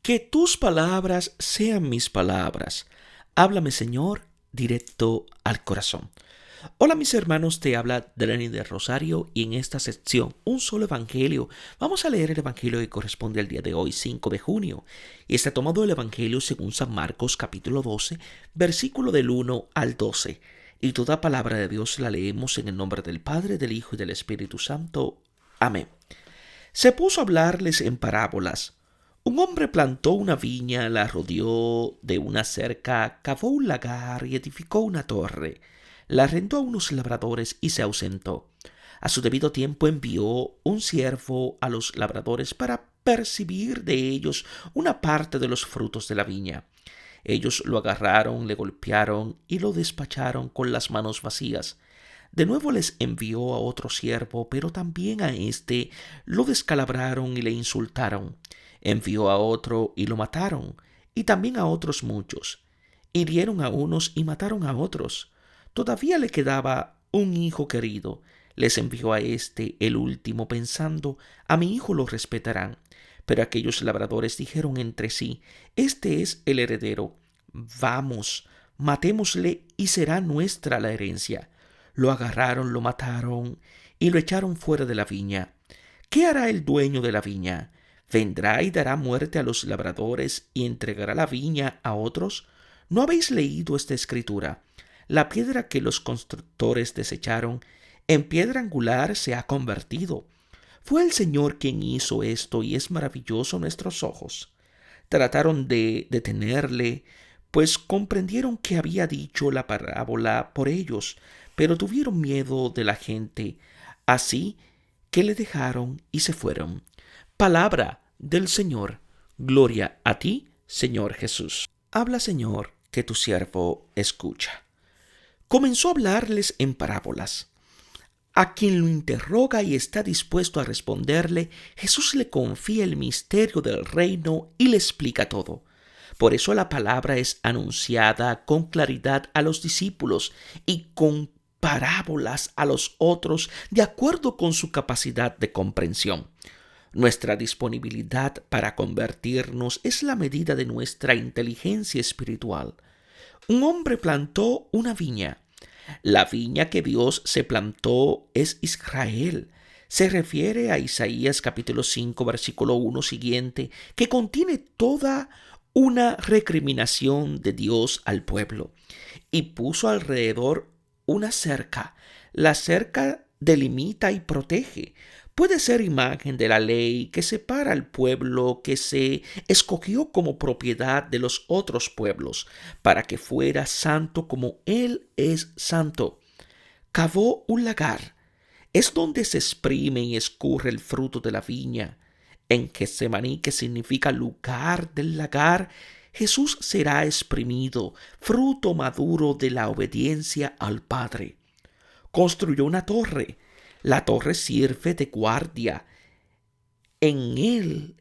Que tus palabras sean mis palabras. Háblame, Señor, directo al corazón. Hola mis hermanos, te habla Dani de Rosario y en esta sección un solo evangelio. Vamos a leer el evangelio que corresponde al día de hoy, 5 de junio. Y está tomado del evangelio según San Marcos capítulo 12, versículo del 1 al 12. Y toda palabra de Dios la leemos en el nombre del Padre, del Hijo y del Espíritu Santo. Amén. Se puso a hablarles en parábolas. Un hombre plantó una viña, la rodeó de una cerca, cavó un lagar y edificó una torre. La arrendó a unos labradores y se ausentó. A su debido tiempo envió un siervo a los labradores para percibir de ellos una parte de los frutos de la viña. Ellos lo agarraron, le golpearon y lo despacharon con las manos vacías. De nuevo les envió a otro siervo, pero también a éste lo descalabraron y le insultaron. Envió a otro y lo mataron, y también a otros muchos. Hirieron a unos y mataron a otros. Todavía le quedaba un hijo querido. Les envió a éste el último, pensando, a mi hijo lo respetarán. Pero aquellos labradores dijeron entre sí, este es el heredero. Vamos, matémosle y será nuestra la herencia. Lo agarraron, lo mataron y lo echaron fuera de la viña. ¿Qué hará el dueño de la viña? ¿Vendrá y dará muerte a los labradores y entregará la viña a otros? ¿No habéis leído esta escritura? La piedra que los constructores desecharon, en piedra angular se ha convertido. Fue el Señor quien hizo esto y es maravilloso a nuestros ojos. Trataron de detenerle, pues comprendieron que había dicho la parábola por ellos, pero tuvieron miedo de la gente, así que le dejaron y se fueron. Palabra del Señor. Gloria a ti, Señor Jesús. Habla, Señor, que tu siervo escucha. Comenzó a hablarles en parábolas. A quien lo interroga y está dispuesto a responderle, Jesús le confía el misterio del reino y le explica todo. Por eso la palabra es anunciada con claridad a los discípulos y con parábolas a los otros de acuerdo con su capacidad de comprensión. Nuestra disponibilidad para convertirnos es la medida de nuestra inteligencia espiritual. Un hombre plantó una viña. La viña que Dios se plantó es Israel. Se refiere a Isaías capítulo 5 versículo 1 siguiente, que contiene toda una recriminación de Dios al pueblo. Y puso alrededor una cerca. La cerca delimita y protege. Puede ser imagen de la ley que separa al pueblo que se escogió como propiedad de los otros pueblos, para que fuera santo como Él es santo. Cavó un lagar. Es donde se exprime y escurre el fruto de la viña. En Getsemaní, que significa lugar del lagar, Jesús será exprimido, fruto maduro de la obediencia al Padre. Construyó una torre. La torre sirve de guardia. En el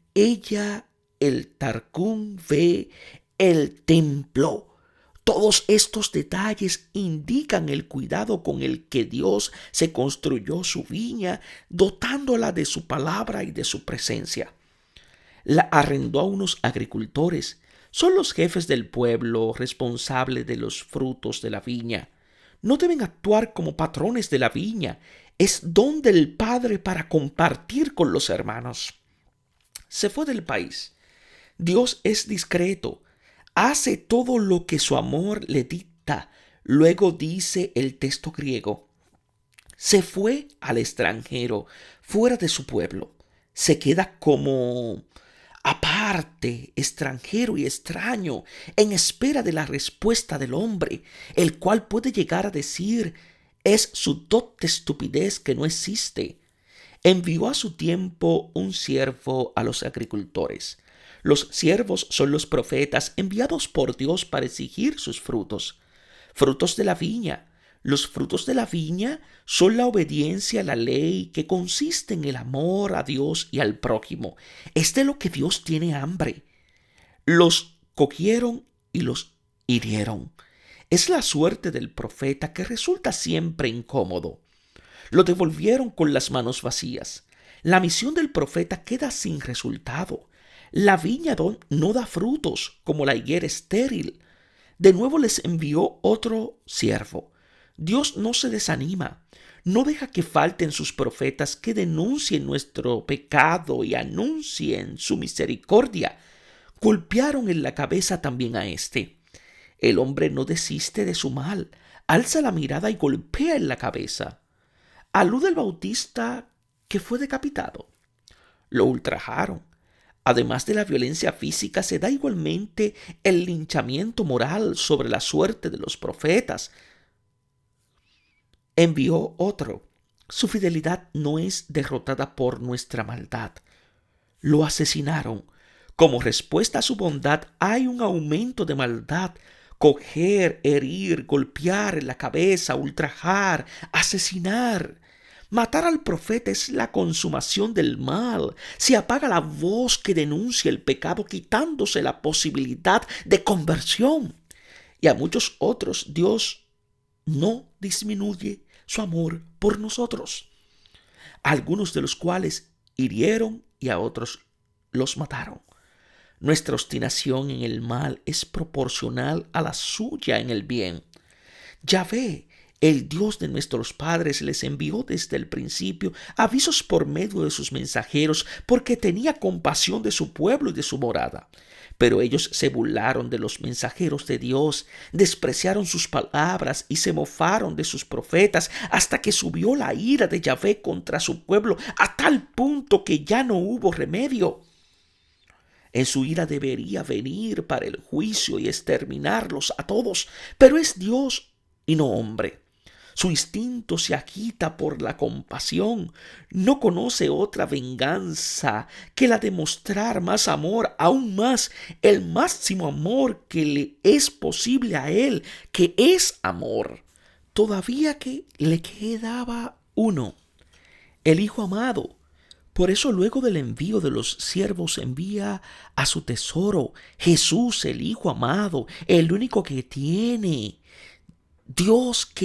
Targum ve el templo. Todos estos detalles indican el cuidado con el que Dios se construyó su viña, dotándola de su palabra y de su presencia. La arrendó a unos agricultores. Son los jefes del pueblo responsables de los frutos de la viña. No deben actuar como patrones de la viña. Es don del Padre para compartir con los hermanos. Se fue del país. Dios es discreto. Hace todo lo que su amor le dicta. Luego dice el texto griego. Se fue al extranjero, fuera de su pueblo. Se queda como aparte, extranjero y extraño, en espera de la respuesta del hombre, el cual puede llegar a decir, es su dote estupidez que no existe. Envió a su tiempo un siervo a los agricultores. Los siervos son los profetas enviados por Dios para exigir sus frutos. Frutos de la viña. Los frutos de la viña son la obediencia a la ley que consiste en el amor a Dios y al prójimo. Es de lo que Dios tiene hambre. Los cogieron y los hirieron. Es la suerte del profeta que resulta siempre incómodo. Lo devolvieron con las manos vacías. La misión del profeta queda sin resultado. La viña no da frutos como la higuera estéril. De nuevo les envió otro siervo. Dios no se desanima. No deja que falten sus profetas que denuncien nuestro pecado y anuncien su misericordia. Golpearon en la cabeza también a éste. El hombre no desiste de su mal. Alza la mirada y golpea en la cabeza. Alude el Bautista que fue decapitado. Lo ultrajaron. Además de la violencia física, se da igualmente el linchamiento moral sobre la suerte de los profetas. Envió otro. Su fidelidad no es derrotada por nuestra maldad. Lo asesinaron. Como respuesta a su bondad hay un aumento de maldad. Coger, herir, golpear en la cabeza, ultrajar, asesinar. Matar al profeta es la consumación del mal. Se apaga la voz que denuncia el pecado, quitándose la posibilidad de conversión. Y a muchos otros Dios no disminuye su amor por nosotros, algunos de los cuales hirieron y a otros los mataron. Nuestra obstinación en el mal es proporcional a la suya en el bien. Yahvé, el Dios de nuestros padres, les envió desde el principio avisos por medio de sus mensajeros, porque tenía compasión de su pueblo y de su morada. Pero ellos se burlaron de los mensajeros de Dios, despreciaron sus palabras y se mofaron de sus profetas, hasta que subió la ira de Yahvé contra su pueblo, a tal punto que ya no hubo remedio. En su ira debería venir para el juicio y exterminarlos a todos, pero es Dios y no hombre. Su instinto se agita por la compasión. No conoce otra venganza que la de mostrar más amor, aún más el máximo amor que le es posible a él, que es amor. Todavía que le quedaba uno, el Hijo amado. Por eso luego del envío de los siervos envía a su tesoro, Jesús, el Hijo amado, el único que tiene. Dios que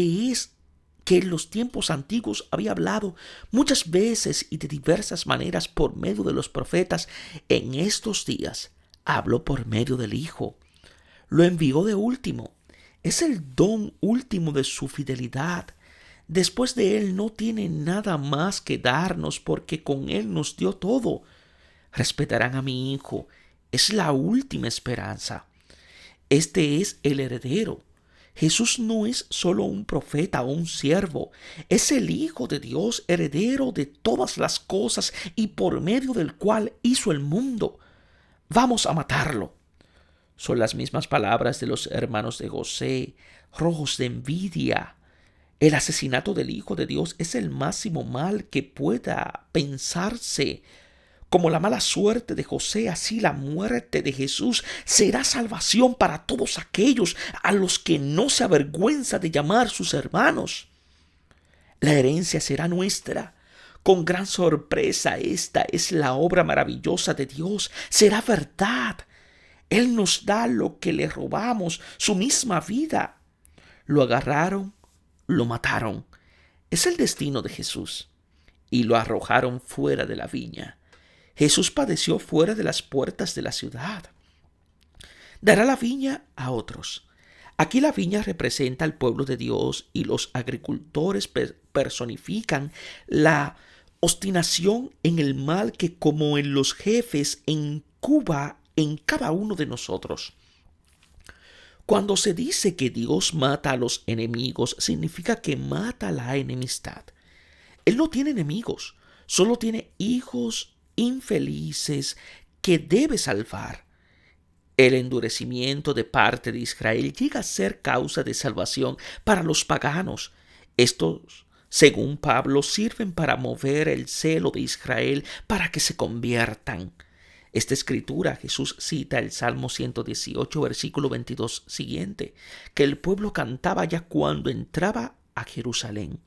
en los tiempos antiguos había hablado muchas veces y de diversas maneras por medio de los profetas, en estos días habló por medio del Hijo. Lo envió de último. Es el don último de su fidelidad. Después de él no tiene nada más que darnos, porque con él nos dio todo. Respetarán a mi Hijo. Es la última esperanza. Este es el heredero. Jesús no es solo un profeta o un siervo, es el Hijo de Dios, heredero de todas las cosas y por medio del cual hizo el mundo. Vamos a matarlo. Son las mismas palabras de los hermanos de José, rojos de envidia. El asesinato del Hijo de Dios es el máximo mal que pueda pensarse. Como la mala suerte de José, así la muerte de Jesús será salvación para todos aquellos a los que no se avergüenza de llamar sus hermanos. La herencia será nuestra. Con gran sorpresa, esta es la obra maravillosa de Dios. Será verdad. Él nos da lo que le robamos, su misma vida. Lo agarraron, lo mataron. Es el destino de Jesús. Y lo arrojaron fuera de la viña. Jesús padeció fuera de las puertas de la ciudad. Dará la viña a otros. Aquí la viña representa al pueblo de Dios y los agricultores personifican la obstinación en el mal que, como en los jefes, incuba en cada uno de nosotros. Cuando se dice que Dios mata a los enemigos, significa que mata la enemistad. Él no tiene enemigos, solo tiene hijos infelices que debe salvar. El endurecimiento de parte de Israel llega a ser causa de salvación para los paganos. Estos, según Pablo, sirven para mover el celo de Israel para que se conviertan. Esta escritura Jesús cita el Salmo 118, versículo 22 siguiente, que el pueblo cantaba ya cuando entraba a Jerusalén.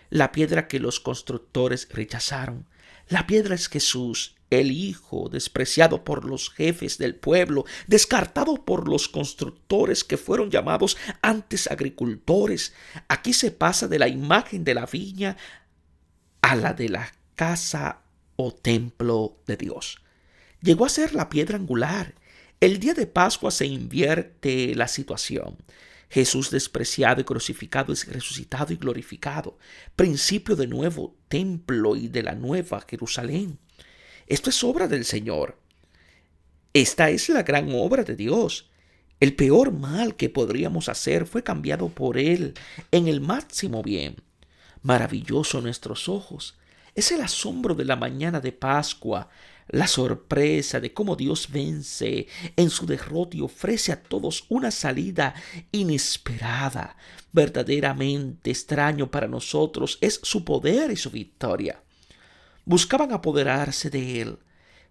La piedra que los constructores rechazaron. La piedra es Jesús, el Hijo, despreciado por los jefes del pueblo, descartado por los constructores que fueron llamados antes agricultores. Aquí se pasa de la imagen de la viña a la de la casa o templo de Dios. llegó a ser la piedra angular. El día de Pascua se invierte la situación. Jesús despreciado y crucificado es resucitado y glorificado, principio de nuevo templo y de la nueva Jerusalén. Esto es obra del Señor. Esta es la gran obra de Dios. El peor mal que podríamos hacer fue cambiado por Él en el máximo bien. Maravilloso a nuestros ojos es el asombro de la mañana de Pascua, la sorpresa de cómo Dios vence en su derrota y ofrece a todos una salida inesperada. Verdaderamente extraño para nosotros es su poder y su victoria. Buscaban apoderarse de Él.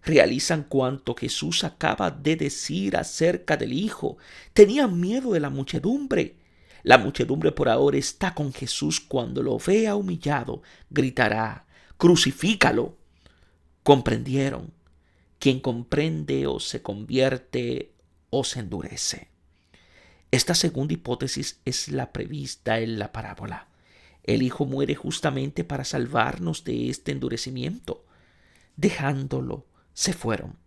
Realizan cuanto Jesús acaba de decir acerca del Hijo. Tenían miedo de la muchedumbre. La muchedumbre por ahora está con Jesús. Cuando lo vea humillado, gritará: «Crucifícalo». Comprendieron. Quien comprende o se convierte o se endurece. Esta segunda hipótesis es la prevista en la parábola. El Hijo muere justamente para salvarnos de este endurecimiento. Dejándolo, se fueron.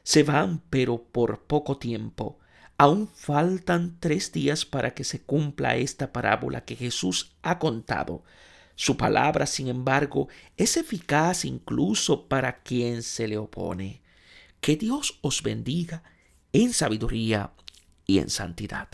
Se van, pero por poco tiempo. Aún faltan 3 días para que se cumpla esta parábola que Jesús ha contado. Su palabra, sin embargo, es eficaz incluso para quien se le opone. Que Dios os bendiga en sabiduría y en santidad.